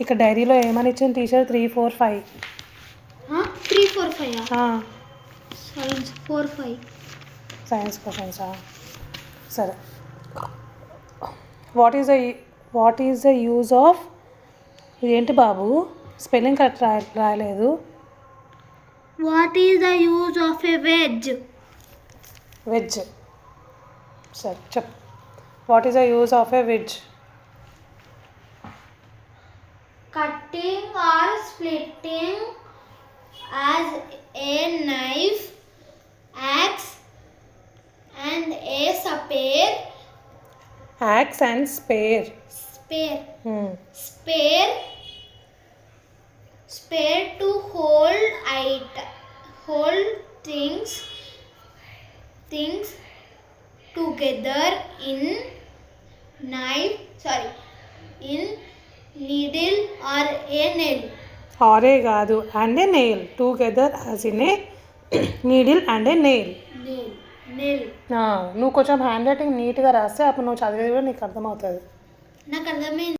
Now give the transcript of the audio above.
ఇక్కడ డైరీలో ఏమని ఇచ్చింది టీచర్ 3, 4, 5. 3, 4, 5 సైన్స్ 4, 5 సైన్స్ క్వశ్చన్సా? సరే. What is the use of ఏంటి బాబు స్పెల్లింగ్ కరెక్ట్ రాయలేదు. What is the use of a wedge? సరే చెప్పు. What is the use of a wedge? Cutting or splitting as a knife, axe and a spare. Axe and spare. Spare to hold things together in needle or a nail. ఆరే కాదు, and A nail together as in a needle and A nail. నువ్వు కొంచెం hand writing నీట్గా రాస్తే అప్పుడు నువ్వు చదివేది కూడా నీకు అర్థమవుతుంది. నాకు అర్థమైంది.